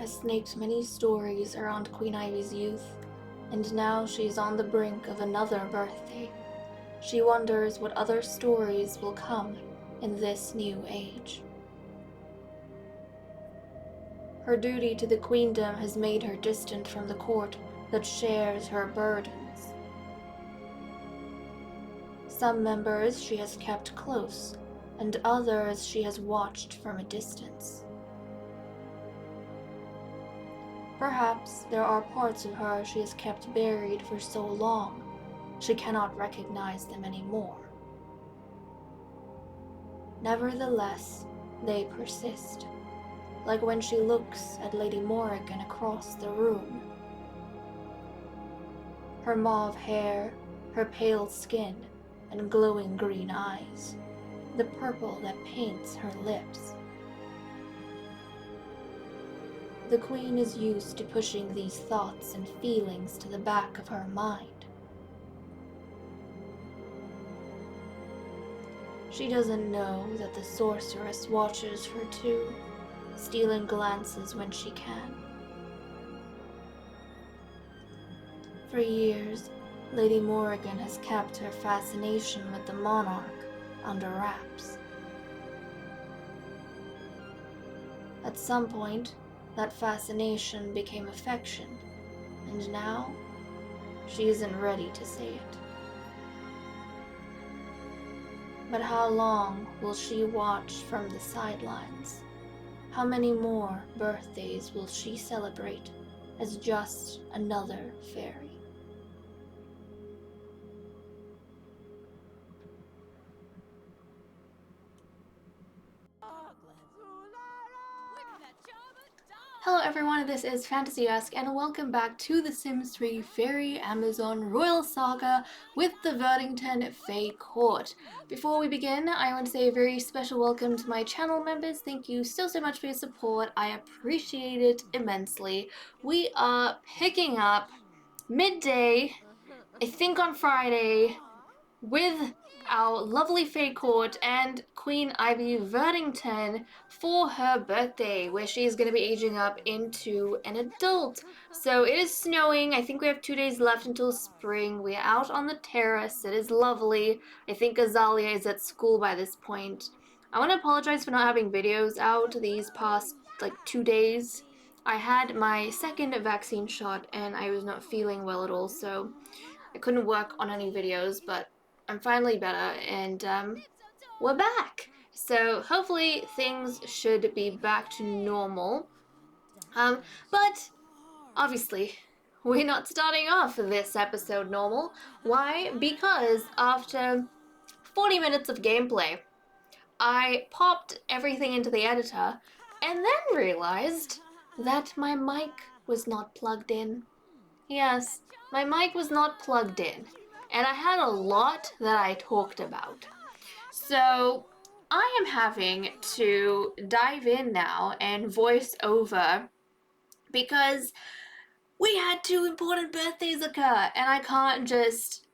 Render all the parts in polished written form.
has snaked many stories around Queen Ivy's youth, and now she's on the brink of another birthday. She wonders what other stories will come in this new age. Her duty to the queendom has made her distant from the court that shares her burdens. Some members she has kept close, and others she has watched from a distance. Perhaps there are parts of her she has kept buried for so long, she cannot recognize them anymore. Nevertheless, they persist, like when she looks at Lady Morrigan across the room. Her mauve hair, her pale skin, and glowing green eyes, the purple that paints her lips. The Queen is used to pushing these thoughts and feelings to the back of her mind. She doesn't know that the sorceress watches her too, stealing glances when she can. For years, Lady Morrigan has kept her fascination with the monarch under wraps. At some point, that fascination became affection, and now, she isn't ready to say it. But how long will she watch from the sidelines? How many more birthdays will she celebrate as just another fairy? Hello everyone, this is Fantasy-esque, and welcome back to The Sims 3 Fairy Amazon Royal Saga with the Verdington Fae Court. Before we begin, I want to say a very special welcome to my channel members. Thank you so much for your support. I appreciate it immensely. We are picking up midday, I think on Friday, with our lovely Fae Court and Queen Ivy Verdington for her birthday, where she's going to be aging up into an adult. So it is snowing. I think we have 2 days left until spring. We are out on the terrace. It is lovely. I think Azalea is at school by this point. I want to apologize for not having videos out these past 2 days. I had my second vaccine shot and I was not feeling well at all, so I couldn't work on any videos, but I'm finally better, and we're back. So hopefully things should be back to normal. But obviously we're not starting off this episode normal. Why? Because after 40 minutes of gameplay, I popped everything into the editor and then realized that my mic was not plugged in. Yes, my mic was not plugged in, and I had a lot that I talked about. So I am having to dive in now and voice over because we had 2 important birthdays occur, and I can't just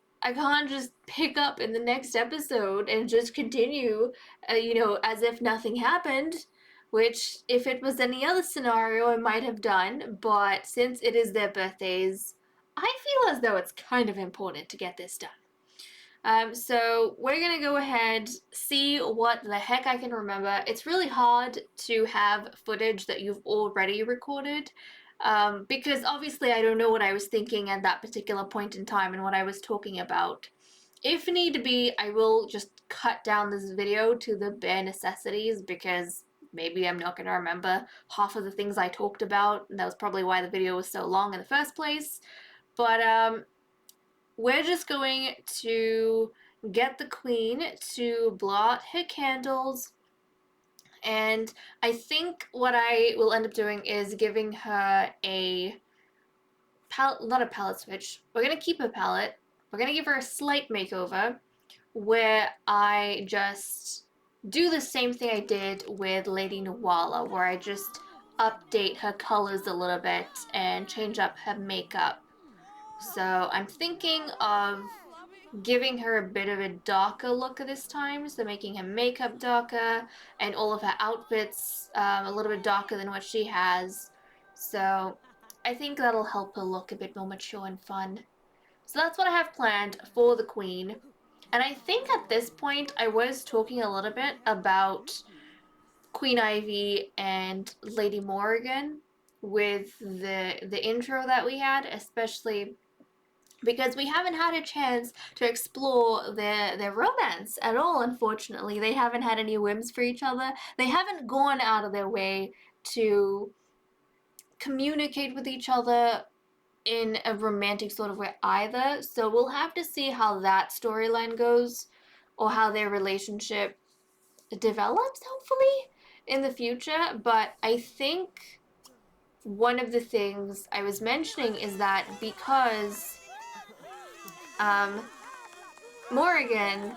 pick up in the next episode and just continue, as if nothing happened. Which, if it was any other scenario, I might have done, but since it is their birthdays, I feel as though it's kind of important to get this done. So we're gonna go ahead, see what the heck I can remember. It's really hard to have footage that you've already recorded, because obviously I don't know what I was thinking at that particular point in time and what I was talking about. If need be, I will just cut down this video to the bare necessities, because maybe I'm not going to remember half of the things I talked about. And that was probably why the video was so long in the first place. But we're just going to get the Queen to blow out her candles. And I think what I will end up doing is giving her a palette, not a palette switch. We're going to keep her palette. We're going to give her a slight makeover where I just do the same thing I did with Lady Nuala, where I just update her colors a little bit and change up her makeup. So I'm thinking of giving her a bit of a darker look this time, so making her makeup darker and all of her outfits a little bit darker than what she has. So I think that'll help her look a bit more mature and fun. So that's what I have planned for the Queen. And I think at this point I was talking a little bit about Queen Ivy and Lady Morrigan with the intro that we had, especially because we haven't had a chance to explore their romance at all, unfortunately. They haven't had any whims for each other. They haven't gone out of their way to communicate with each other in a romantic sort of way either. So we'll have to see how that storyline goes, or how their relationship develops, hopefully, in the future. But I think one of the things I was mentioning is that because Morrigan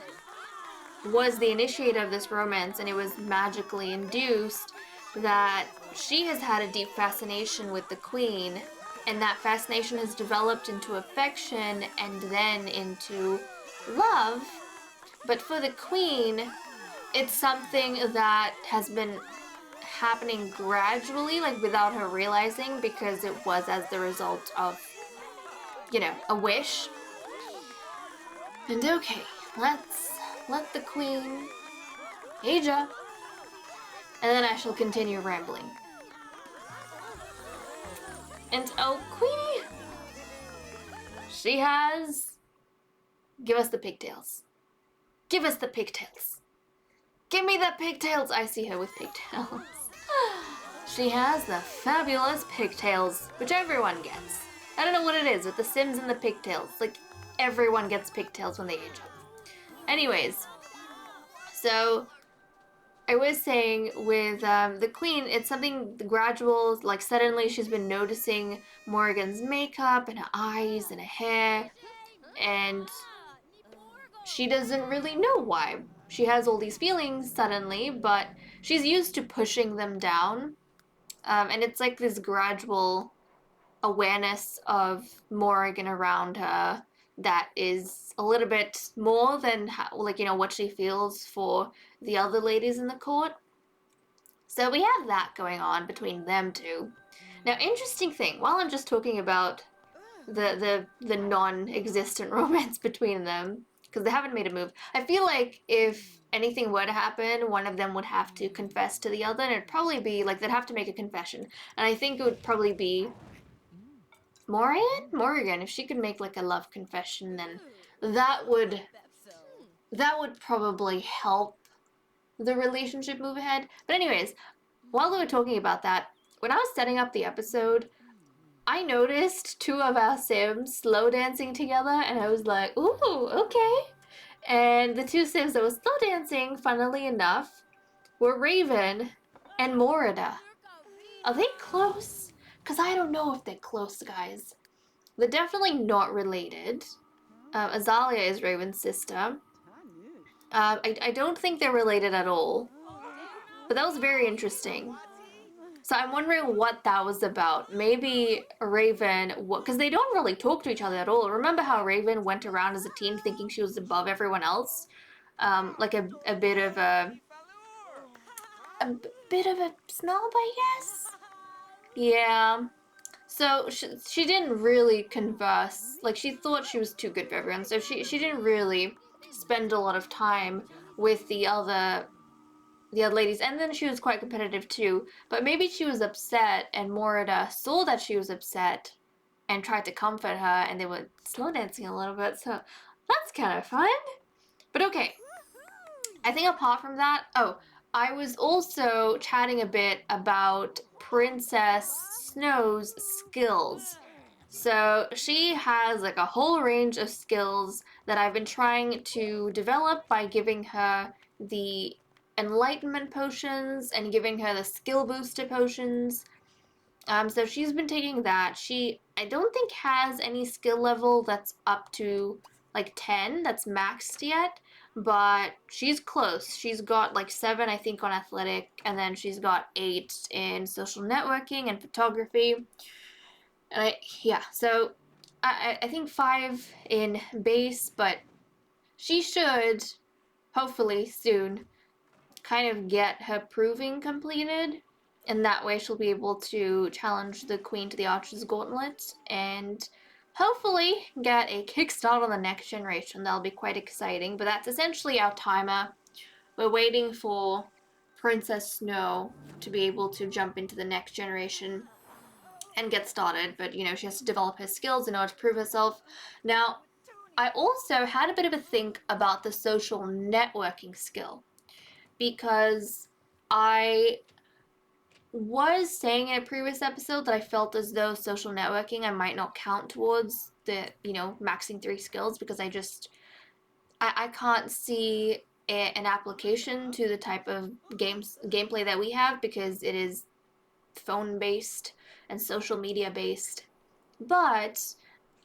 was the initiator of this romance and it was magically induced, that she has had a deep fascination with the Queen, and that fascination has developed into affection and then into love. But for the Queen, it's something that has been happening gradually, like without her realizing, because it was as the result of, you know, a wish. And okay, let's let the Queen age up, and then I shall continue rambling. And oh, Queenie, she has... Give us the pigtails. Give us the pigtails. Give me the pigtails. I see her with pigtails. She has the fabulous pigtails, which everyone gets. I don't know what it is with the Sims and the pigtails. Like, everyone gets pigtails when they age up. Anyways, so I was saying with the Queen, it's something gradual. Like, suddenly she's been noticing Morrigan's makeup and her eyes and her hair, and she doesn't really know why. She has all these feelings suddenly, but she's used to pushing them down. And it's like this gradual awareness of Morrigan around her that is a little bit more than how, like, you know, what she feels for the other ladies in the court. So we have that going on between them two. Now, interesting thing, while I'm just talking about the non-existent romance between them, because they haven't made a move, I feel like if anything were to happen, one of them would have to confess to the other, and it'd probably be like they'd have to make a confession. And I think it would probably be Morrigan. If she could make like a love confession, then that would probably help the relationship move ahead. But anyways, while we were talking about that, when I was setting up the episode, I noticed two of our Sims slow dancing together, and I was like, ooh, okay. And the two Sims that were slow dancing, funnily enough, were Raven and Morida. Are they close? Because I don't know if they're close, guys. They're definitely not related. Azalea is Raven's sister. I don't think they're related at all. But that was very interesting. So I'm wondering what that was about. Maybe Raven, because they don't really talk to each other at all. Remember how Raven went around as a teen thinking she was above everyone else? Like a bit of a snob, I guess? Yeah. So she didn't really converse. Like, she thought she was too good for everyone, so she didn't really spend a lot of time with the other ladies, and then she was quite competitive too. But maybe she was upset, and Morida saw that she was upset and tried to comfort her, and they were slow dancing a little bit, so that's kind of fun. But okay, I think apart from that, I was also chatting a bit about Princess Snow's skills. So she has like a whole range of skills that I've been trying to develop by giving her the enlightenment potions and giving her the skill booster potions. So she's been taking that. She, I don't think, has any skill level that's up to like 10 that's maxed yet, but she's close. She's got like 7, I think, on athletic, and then she's got 8 in social networking and photography. And so I think 5 in base, but she should hopefully soon kind of get her proving completed. and that way she'll be able to challenge the Queen to the Archer's Gauntlet and hopefully get a kickstart on the next generation. That'll be quite exciting, but that's essentially our timer. We're waiting for Princess Snow to be able to jump into the next generation and get started, but you know, she has to develop her skills in order to prove herself. Now, I also had a bit of a think about the social networking skill, because I was saying in a previous episode that I felt as though social networking I might not count towards the, you know, maxing 3 skills, because I can't see an application to the type of gameplay that we have, because it is phone based and social media based. But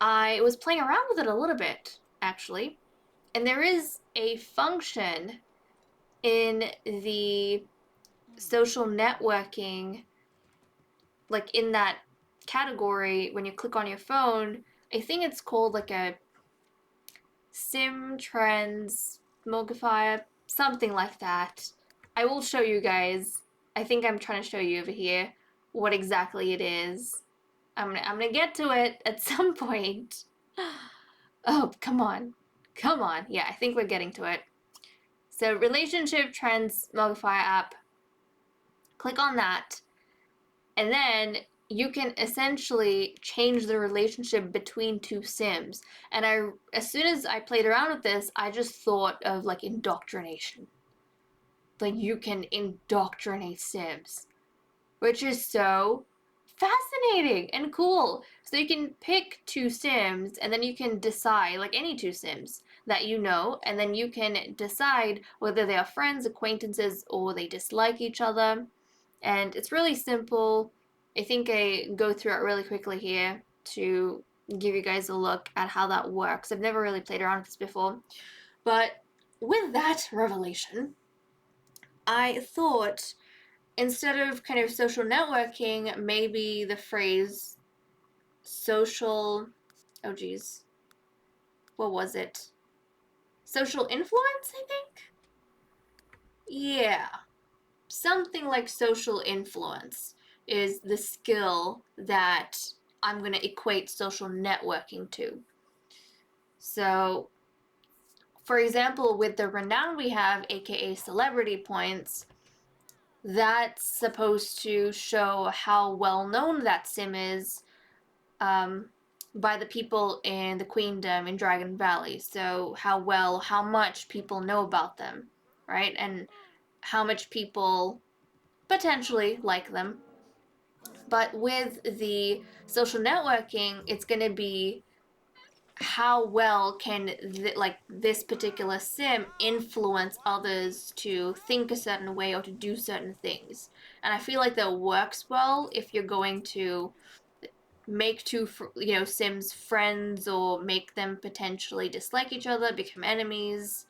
I was playing around with it a little bit, actually, and there is a function in the social networking, like in that category, when you click on your phone. I think it's called like a sim trends mogifier, something like that. I will show you guys. I think I'm trying to show you over here what exactly it is. I'm gonna get to it at some point. Oh, come on. Come on. Yeah, I think we're getting to it. So, relationship trends modifier app. Click on that, and then you can essentially change the relationship between two Sims. And as soon as I played around with this, I just thought of like indoctrination. Like, you can indoctrinate Sims, which is so fascinating and cool. So you can pick two Sims, and then you can decide, like any two Sims that you know, and then you can decide whether they are friends, acquaintances, or they dislike each other. And it's really simple. I think I go through it really quickly here to give you guys a look at how that works. I've never really played around with this before. But with that revelation, I thought, instead of kind of social networking, maybe the phrase social, oh geez, what was it? Social influence, I think? Yeah, something like social influence is the skill that I'm going to equate social networking to. So, for example, with the renown we have, aka celebrity points, that's supposed to show how well known that sim is, by the people in the Queendom in Dragon Valley. So how much people know about them, right? And how much people potentially like them. But with the social networking, it's going to be how well can this particular sim influence others to think a certain way or to do certain things. And I feel like that works well if you're going to make two sims friends, or make them potentially dislike each other, become enemies.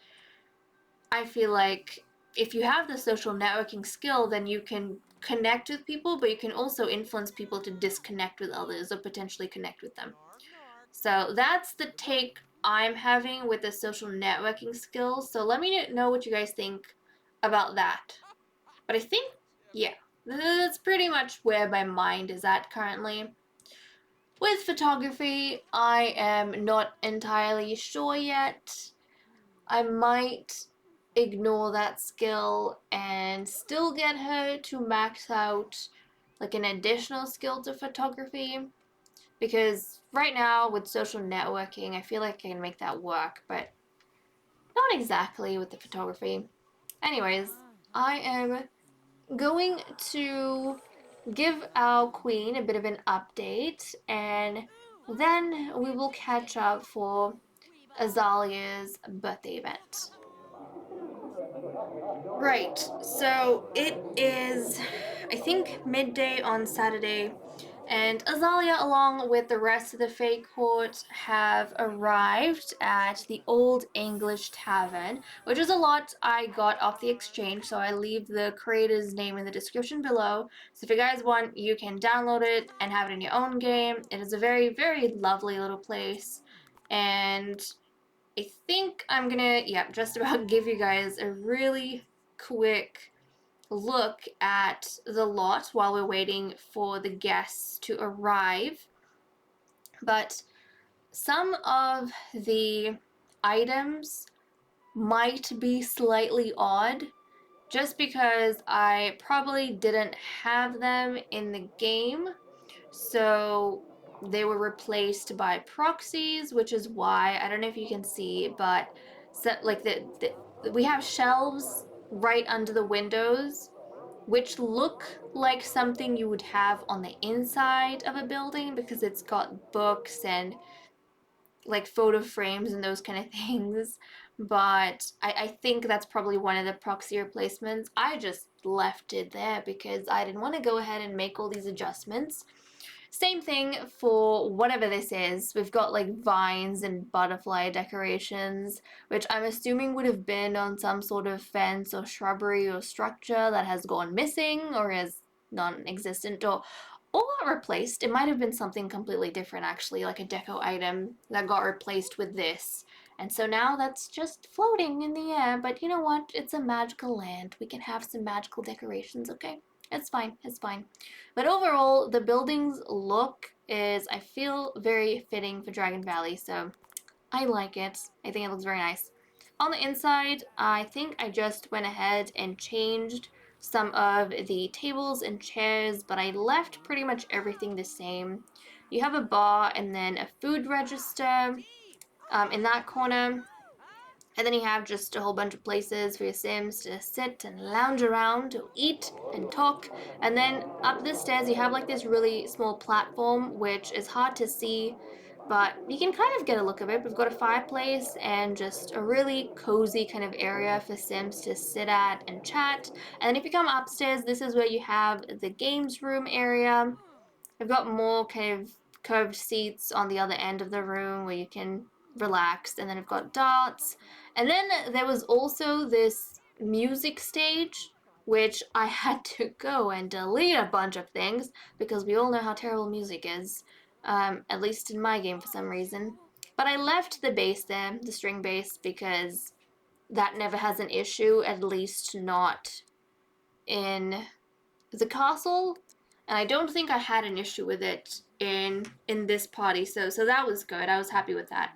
I feel like if you have the social networking skill, then you can connect with people, but you can also influence people to disconnect with others or potentially connect with them. So that's the take I'm having with the social networking skills. So let me know what you guys think about that. But I think, yeah, that's pretty much where my mind is at currently. With photography, I am not entirely sure yet. I might ignore that skill and still get her to max out like an additional skill to photography, because right now with social networking I feel like I can make that work, but not exactly with the photography. Anyways, I am going to give our queen a bit of an update, and then we will catch up for Azalea's birthday event. Right, so it is, I think, midday on Saturday, and Azalea, along with the rest of the Fae Court, have arrived at the Old English Tavern, which is a lot I got off the exchange, so I leave the creator's name in the description below. So if you guys want, you can download it and have it in your own game. It is a very, very lovely little place, and I think I'm gonna, yeah, just about give you guys a really quick look at the lot while we're waiting for the guests to arrive. But some of the items might be slightly odd just because I probably didn't have them in the game. So they were replaced by proxies, which is why, I don't know if you can see, but like we have shelves right under the windows, which look like something you would have on the inside of a building because it's got books and like photo frames and those kind of things. But I think that's probably one of the proxy replacements. I just left it there because I didn't want to go ahead and make all these adjustments. Same thing for whatever this is. We've got like vines and butterfly decorations, which I'm assuming would have been on some sort of fence or shrubbery or structure that has gone missing or is non-existent or got replaced. It might have been something completely different actually, like a deco item that got replaced with this. And so now that's just floating in the air, but you know what? It's a magical land. We can have some magical decorations, okay? It's fine, it's fine. But overall, the building's look is, I feel, very fitting for Dragon Valley, so I like it. I think it looks very nice. On the inside, I think I just went ahead and changed some of the tables and chairs, but I left pretty much everything the same. You have a bar and then a food register in that corner. And then you have just a whole bunch of places for your Sims to sit and lounge around, to eat and talk. And then up the stairs, you have like this really small platform, which is hard to see, but you can kind of get a look of it. We've got a fireplace and just a really cozy kind of area for Sims to sit at and chat. And then if you come upstairs, this is where you have the games room area. I've got more kind of curved seats on the other end of the room where you can relax, and then I've got darts. And then there was also this music stage, which I had to go and delete a bunch of things because we all know how terrible music is, at least in my game for some reason. But I left the bass there, the string bass, because that never has an issue, at least not in the castle, and I don't think I had an issue with it in this party, so that was good. I was happy with that.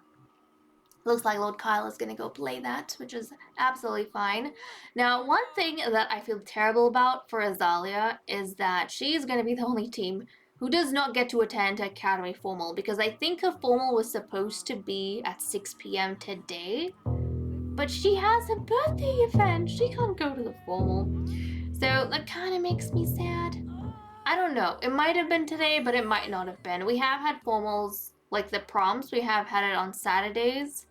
Looks like Lord Kyle is gonna go play that, which is absolutely fine. Now, one thing that I feel terrible about for Azalea is that she's gonna be the only team who does not get to attend Academy Formal, because I think her formal was supposed to be at 6 p.m. today, but she has a birthday event. She can't go to the formal. So that kind of makes me sad. I don't know. It might have been today, but it might not have been. We have had formals, like the proms, we have had it on Saturdays.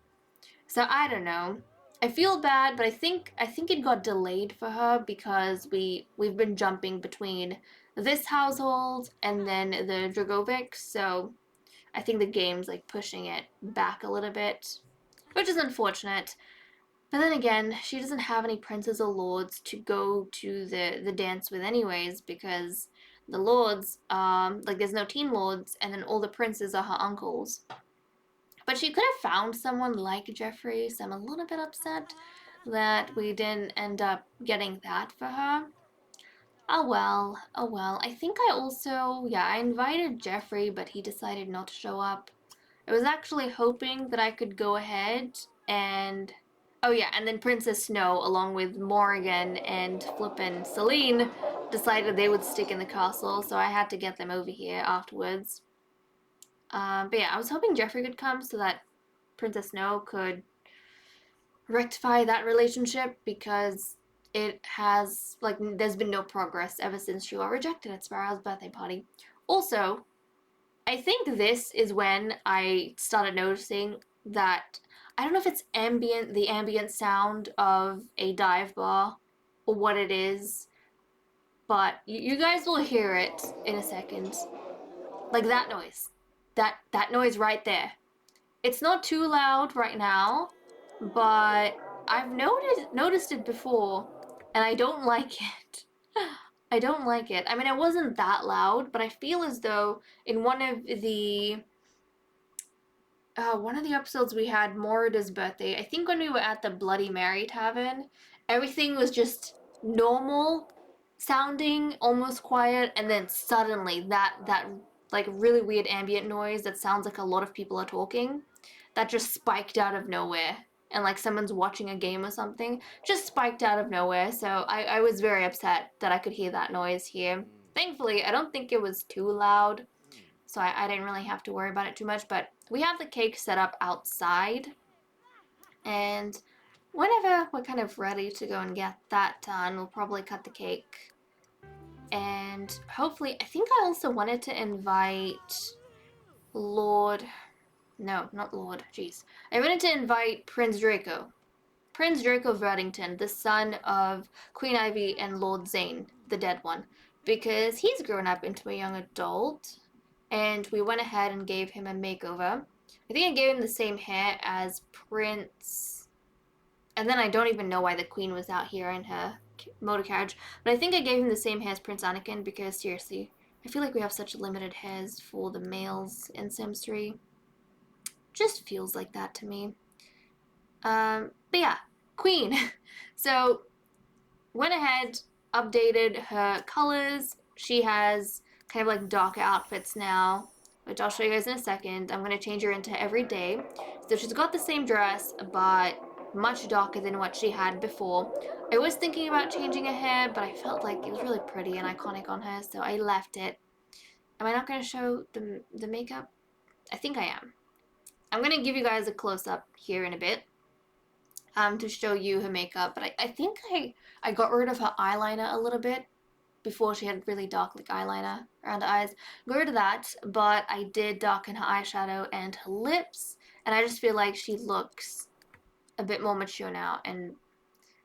So I don't know. I feel bad, but I think it got delayed for her because we've been jumping between this household and then the Dragovic, so I think the game's like pushing it back a little bit, which is unfortunate. But then again, she doesn't have any princes or lords to go to the dance with anyways, because the lords, like there's no teen lords, and then all the princes are her uncles. But she could have found someone like Jeffrey, so I'm a little bit upset that we didn't end up getting that for her. Oh well, oh well. I think I also, yeah, I invited Jeffrey, but he decided not to show up. I was actually hoping that I could go ahead and... Oh yeah, and then Princess Snow, along with Morrigan and Flippin' Celine, decided they would stick in the castle, so I had to get them over here afterwards. But yeah, I was hoping Jeffrey could come so that Princess Snow could rectify that relationship, because it has, like, there's been no progress ever since she got rejected at Sparrow's birthday party. Also, I think this is when I started noticing that, I don't know if it's the ambient sound of a dive bar or what it is, but you guys will hear it in a second. Like that noise. That noise right there. It's not too loud right now, but I've noticed it before, and I don't like it. I don't like it. I mean, it wasn't that loud, but I feel as though in one of the episodes we had Morida's birthday, I think when we were at the Bloody Mary Tavern, everything was just normal, sounding almost quiet, and then suddenly that like really weird ambient noise that sounds like a lot of people are talking, that just spiked out of nowhere. And like someone's watching a game or something, just spiked out of nowhere. So I was very upset that I could hear that noise here. Thankfully, I don't think it was too loud, so I didn't really have to worry about it too much. But we have the cake set up outside, and whenever we're kind of ready to go and get that done, we'll probably cut the cake. And hopefully, I think I also wanted to invite Lord. No, not Lord. Jeez. I wanted to invite Prince Draco. Prince Draco Verdington, the son of Queen Ivy and Lord Zane, the dead one, because he's grown up into a young adult, and we went ahead and gave him a makeover. I think I gave him the same hair as Prince, and then I don't even know why the Queen was out here in her motor carriage, but I think I gave him the same hair as Prince Anakin because, seriously, I feel like we have such limited hairs for the males in Sims 3. Just feels like that to me. But yeah, Queen. So went ahead, updated her colors. She has kind of like darker outfits now, which I'll show you guys in a second. I'm going to change her into everyday. So she's got the same dress, but much darker than what she had before. I was thinking about changing her hair, but I felt like it was really pretty and iconic on her, so I left it. Am I not going to show the makeup? I think I am. I'm going to give you guys a close-up here in a bit. To show you her makeup, but I think I got rid of her eyeliner a little bit before. She had really dark like eyeliner around her eyes. Got rid of that, but I did darken her eyeshadow and her lips, and I just feel like she looks a bit more mature now, and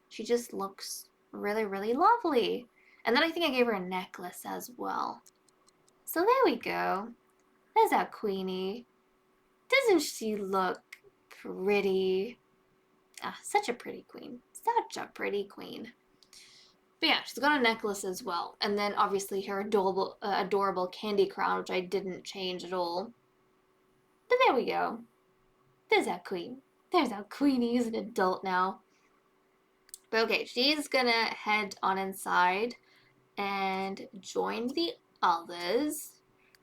she just looks really, really lovely. And then I think I gave her a necklace as well. So there we go. There's our Queenie. Doesn't she look pretty? Ah, such a pretty queen. Such a pretty queen. But yeah, she's got a necklace as well. And then obviously her adorable candy crown, which I didn't change at all. But there we go. There's our queen. There's our Queenie. He's an adult now. But okay, she's gonna head on inside and join the others,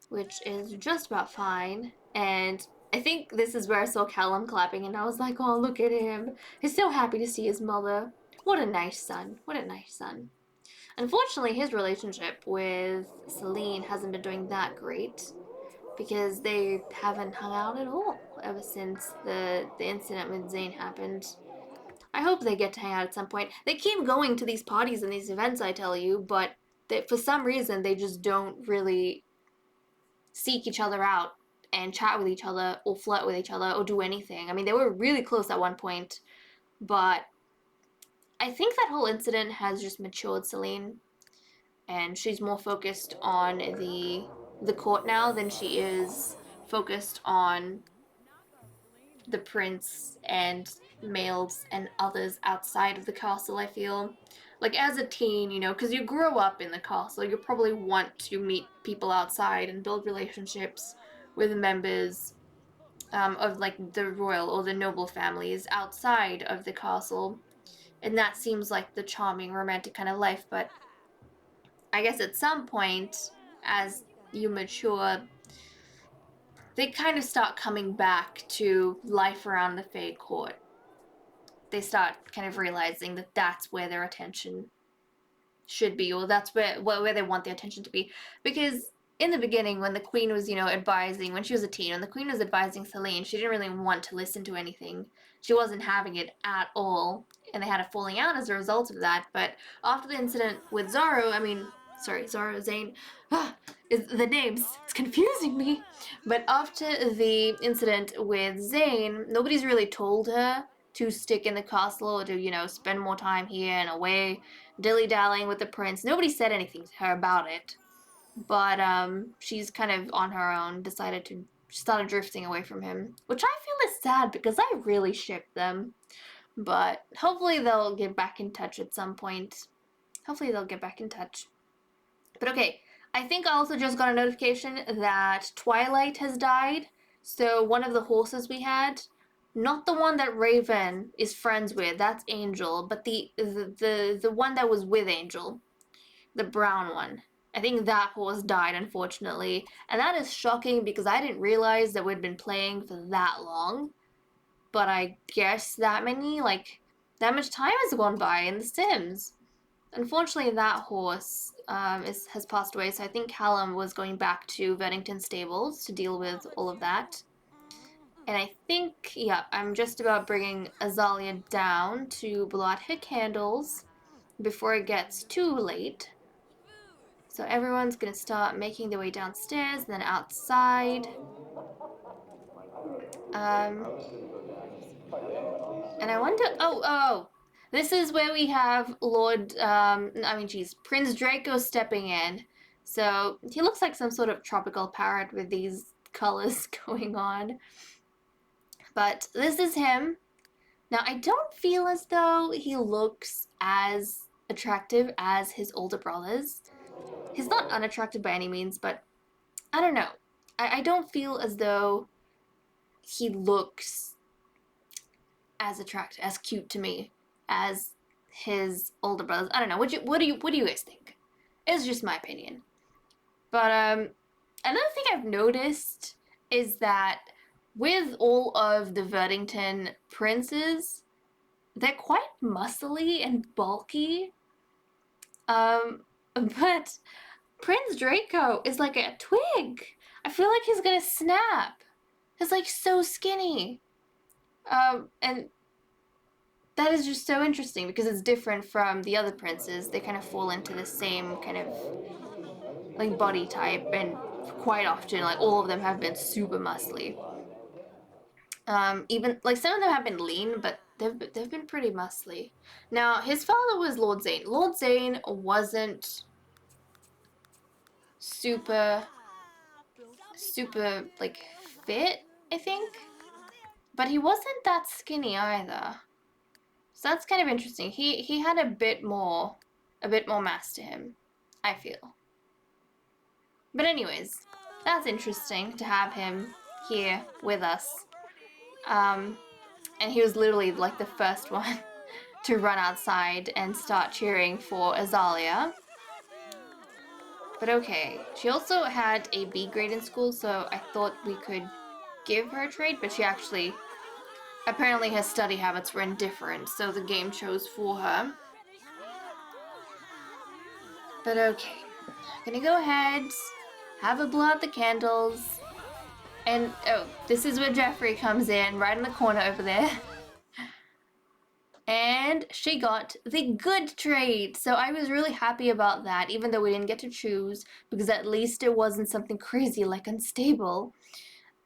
which is just about fine. And I think this is where I saw Callum clapping, and I was like, oh, look at him. He's so happy to see his mother. What a nice son. What a nice son. Unfortunately, his relationship with Celine hasn't been doing that great because they haven't hung out at all ever since the incident with Zane happened. I hope they get to hang out at some point. They keep going to these parties and these events, I tell you, but for some reason they just don't really seek each other out and chat with each other or flirt with each other or do anything. I mean, they were really close at one point, but I think that whole incident has just matured Celine, and she's more focused on the court now than she is focused on the prince and males and others outside of the castle. I feel like as a teen, you know, because you grow up in the castle, you probably want to meet people outside and build relationships with members of like the royal or the noble families outside of the castle, and that seems like the charming romantic kind of life. But I guess at some point, as you mature, they kind of start coming back to life around the Fae court. They start kind of realizing that that's where their attention should be, or that's where they want the attention to be. Because in the beginning, when the queen was, you know, advising, when she was a teen, when the queen was advising Celine, she didn't really want to listen to anything. She wasn't having it at all, and they had a falling out as a result of that. But after the incident with Zara, Zane, is the names, it's confusing me. But after the incident with Zane, nobody's really told her to stick in the castle or to, you know, spend more time here and away dilly-dallying with the prince. Nobody said anything to her about it, but she's kind of on her own started drifting away from him, which I feel is sad because I really ship them. But hopefully they'll get back in touch at some point. Hopefully they'll get back in touch. But okay, I think I also just got a notification that Twilight has died. So one of the horses we had, not the one that Raven is friends with, that's Angel, but the one that was with Angel. the brown one. I think that horse died, unfortunately, and that is shocking because I didn't realize that we'd been playing for that long. But I guess that much time has gone by in The Sims. Unfortunately, that horse has passed away, so I think Callum was going back to Veddington Stables to deal with all of that. And I think, yeah, I'm just about bringing Azalea down to blow out her candles before it gets too late. So everyone's gonna start making their way downstairs and then outside. And I wonder, oh, this is where we have Prince Draco stepping in. So he looks like some sort of tropical parrot with these colors going on. But this is him. Now, I don't feel as though he looks as attractive as his older brothers. He's not unattractive by any means, but I don't know. I don't feel as though he looks as attractive, as cute to me as his older brothers. I don't know. What do you guys think? It's just my opinion. But another thing I've noticed is that with all of the Verdington princes, they're quite muscly and bulky. But Prince Draco is like a twig. I feel like he's gonna snap. He's like so skinny. And that is just so interesting because it's different from the other princes. They kind of fall into the same kind of like body type, and quite often, like all of them have been super muscly. Even like some of them have been lean, but they've been pretty muscly. Now his father was Lord Zane. Lord Zane wasn't super like fit, I think, but he wasn't that skinny either. So that's kind of interesting. He had a bit more mass to him, I feel. But anyways, that's interesting to have him here with us. And he was literally like the first one to run outside and start cheering for Azalea. But okay, she also had a B grade in school, so I thought we could give her a trade, but she actually, apparently her study habits were indifferent, so the game chose for her. But okay, I'm gonna go ahead, have her blow out the candles, and oh, this is where Jeffrey comes in, right in the corner over there. And she got the good trade. So I was really happy about that, even though we didn't get to choose, because at least it wasn't something crazy like unstable.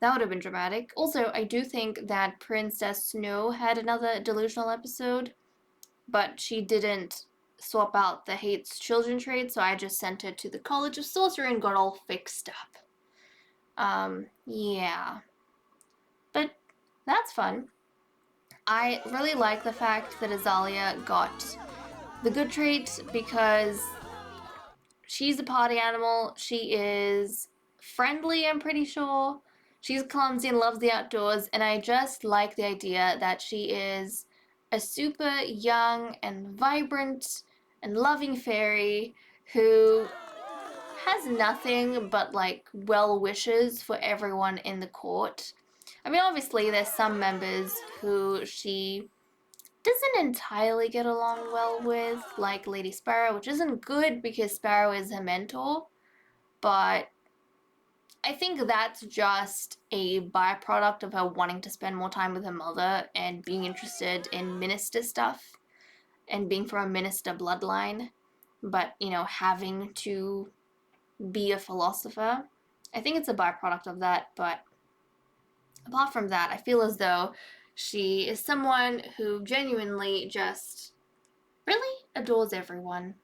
That would have been dramatic. Also, I do think that Princess Snow had another delusional episode, but she didn't swap out the hates children trait, so I just sent her to the College of Sorcery and got all fixed up. Yeah. But that's fun. I really like the fact that Azalea got the good trait because she's a party animal. She is friendly, I'm pretty sure. She's clumsy and loves the outdoors, and I just like the idea that she is a super young and vibrant and loving fairy who has nothing but like well wishes for everyone in the court. I mean, obviously, there's some members who she doesn't entirely get along well with, like Lady Sparrow, which isn't good because Sparrow is her mentor, but I think that's just a byproduct of her wanting to spend more time with her mother and being interested in minister stuff and being from a minister bloodline, but, you know, having to be a philosopher. I think it's a byproduct of that, but apart from that, I feel as though she is someone who genuinely just really adores everyone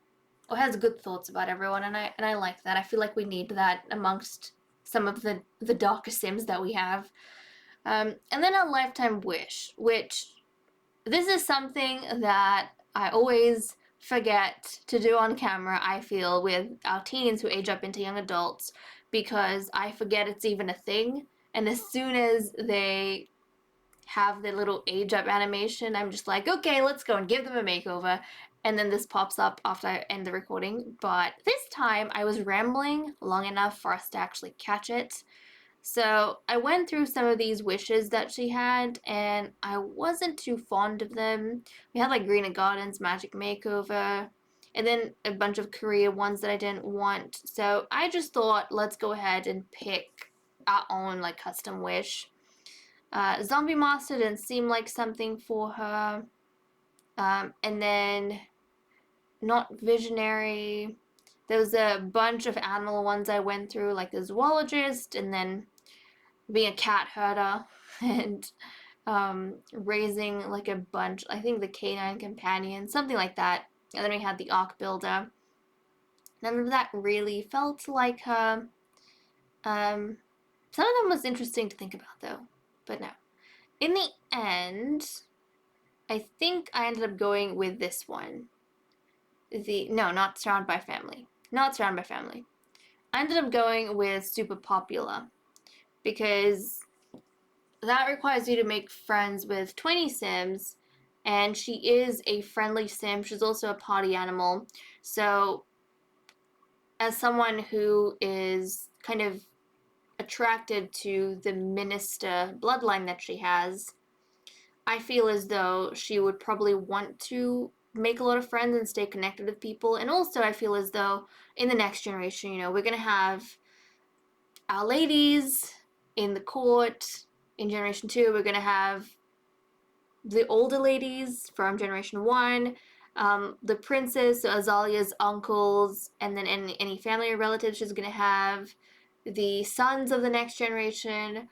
or has good thoughts about everyone, and I like that. I feel like we need that amongst some of the darker Sims that we have. And then a lifetime wish, which this is something that I always forget to do on camera, I feel, with our teens who age up into young adults, because I forget it's even a thing. And as soon as they have the little age up animation, I'm just like, okay, let's go and give them a makeover. And then this pops up after I end the recording. But this time I was rambling long enough for us to actually catch it. So I went through some of these wishes that she had, and I wasn't too fond of them. We had like Green Gardens, Magic Makeover, and then a bunch of Korea ones that I didn't want. So I just thought, let's go ahead and pick our own like custom wish. Zombie Master didn't seem like something for her. And then not Visionary. There was a bunch of animal ones I went through, like the zoologist, and then being a cat herder, and raising like a bunch, I think the canine companion, something like that. And then we had the Ark Builder. None of that really felt like her. Some of them was interesting to think about though, but no. In the end, I think I ended up going with this one. Not Surrounded by Family. Not Surrounded by Family. I ended up going with Super Popular because that requires you to make friends with 20 Sims, and she is a friendly Sim. She's also a party animal. So, as someone who is kind of attracted to the minister bloodline that she has, I feel as though she would probably want to make a lot of friends and stay connected with people. And also, I feel as though in the next generation, we're going to have our ladies in the court. In Generation 2, we're going to have the older ladies from Generation 1, the princess, so Azalea's uncles, and then any family or relatives she's going to have, the sons of the next generation,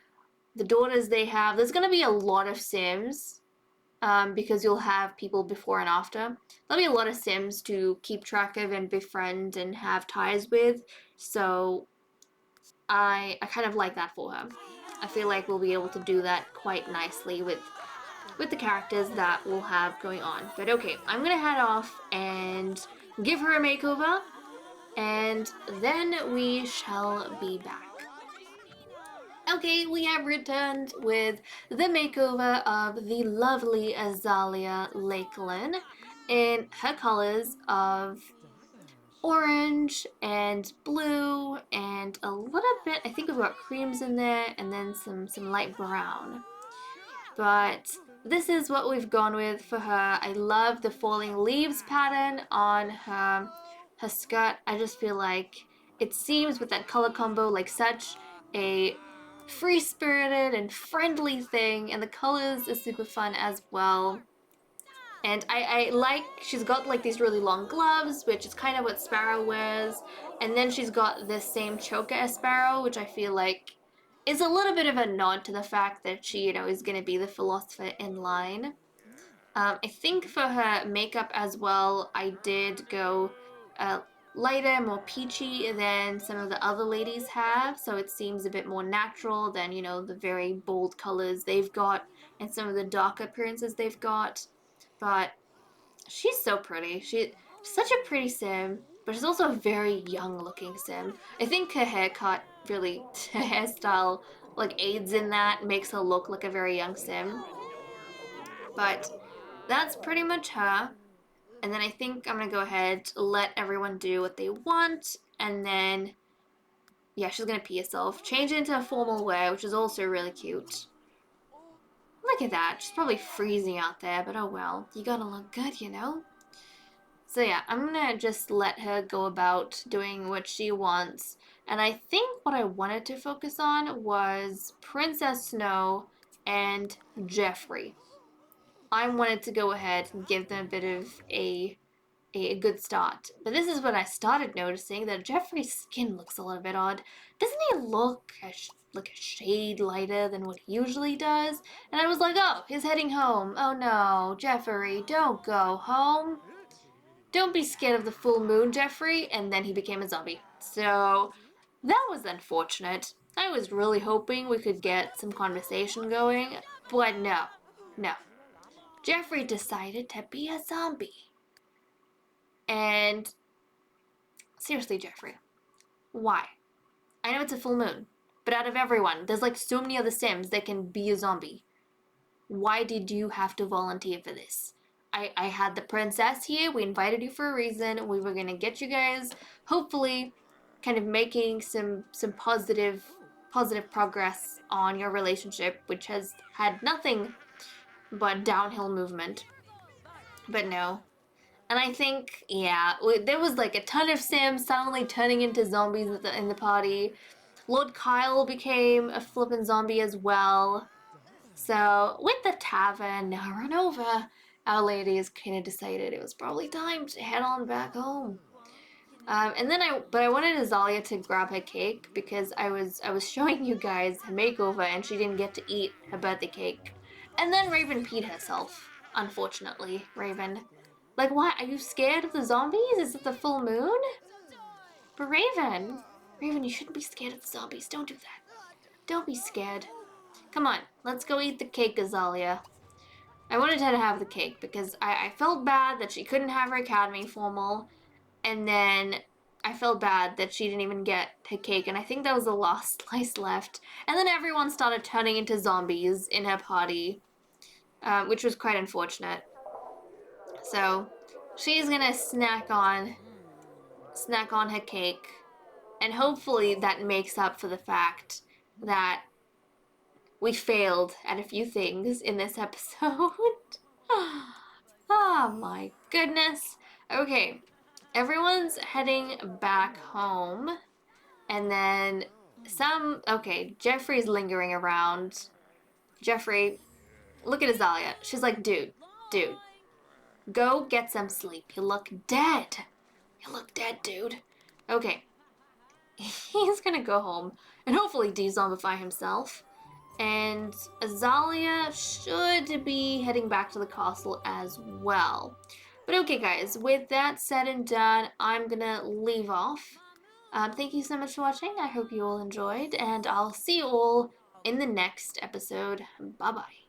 the daughters they have. There's going to be a lot of Sims. Because you'll have people before and after. There'll be a lot of Sims to keep track of and befriend and have ties with. So I kind of like that for her. I feel like we'll be able to do that quite nicely with the characters that we'll have going on. But okay, I'm gonna head off and give her a makeover, and then we shall be back. Okay, we have returned with the makeover of the lovely Azalea Lakeland in her colors of orange and blue and a little bit, I think we've got creams in there, and then some light brown. But this is what we've gone with for her. I love the falling leaves pattern on her skirt. I just feel like it seems with that color combo like such a free-spirited and friendly thing, and the colors are super fun as well. And I like, she's got like these really long gloves, which is kind of what Sparrow wears, and then she's got this same choker as Sparrow, which I feel like is a little bit of a nod to the fact that she, is going to be the philosopher in line. I think for her makeup as well, I did go lighter, more peachy than some of the other ladies have, so it seems a bit more natural than, the very bold colors they've got and some of the darker appearances they've got. But she's so pretty. She's such a pretty Sim, but she's also a very young looking Sim. I think her haircut really, her hairstyle, like aids in that, makes her look like a very young Sim. But that's pretty much her. And then I think I'm gonna go ahead, let everyone do what they want, and then, yeah, she's gonna pee herself. Change into a formal wear, which is also really cute. Look at that. She's probably freezing out there, but oh well. You gotta look good, So yeah, I'm gonna just let her go about doing what she wants. And I think what I wanted to focus on was Princess Snow and Jeffrey. I wanted to go ahead and give them a bit of a good start. But this is when I started noticing that Jeffrey's skin looks a little bit odd. Doesn't he look like a shade lighter than what he usually does? And I was like, oh, he's heading home. Oh no, Jeffrey, don't go home. Don't be scared of the full moon, Jeffrey. And then he became a zombie. So that was unfortunate. I was really hoping we could get some conversation going, but no. No. Jeffrey decided to be a zombie. And seriously, Jeffrey, why? I know it's a full moon, but out of everyone, there's like so many other Sims that can be a zombie. why did you have to volunteer for this? I had the princess here. We invited you for a reason. We were gonna get you guys, hopefully, kind of making some positive progress on your relationship, which has had nothing but downhill movement. But no. And I think, yeah, there was like a ton of Sims suddenly turning into zombies in the party. Lord Kyle became a flippin' zombie as well. So, with the tavern now run over, Our Lady has kind of decided it was probably time to head on back home. And then I wanted Azalea to grab her cake because I was showing you guys her makeover and she didn't get to eat her birthday cake. And then Raven peed herself. Unfortunately, Raven. Like, why? Are you scared of the zombies? Is it the full moon? But Raven, you shouldn't be scared of the zombies. Don't do that. Don't be scared. Come on, let's go eat the cake, Azalea. I wanted her to have the cake because I felt bad that she couldn't have her academy formal, and then I felt bad that she didn't even get her cake, and I think that was the last slice left. And then everyone started turning into zombies in her party, which was quite unfortunate. So she's gonna snack on her cake, and hopefully that makes up for the fact that we failed at a few things in this episode. Oh my goodness. Okay, everyone's heading back home, and then okay, Jeffrey's lingering around. Jeffrey, look at Azalea. She's like, dude, go get some sleep. You look dead. You look dead, dude. Okay. He's gonna go home and hopefully de-zombify himself. And Azalea should be heading back to the castle as well. But okay, guys, with that said and done, I'm gonna leave off. Thank you so much for watching. I hope you all enjoyed, and I'll see you all in the next episode. Bye-bye.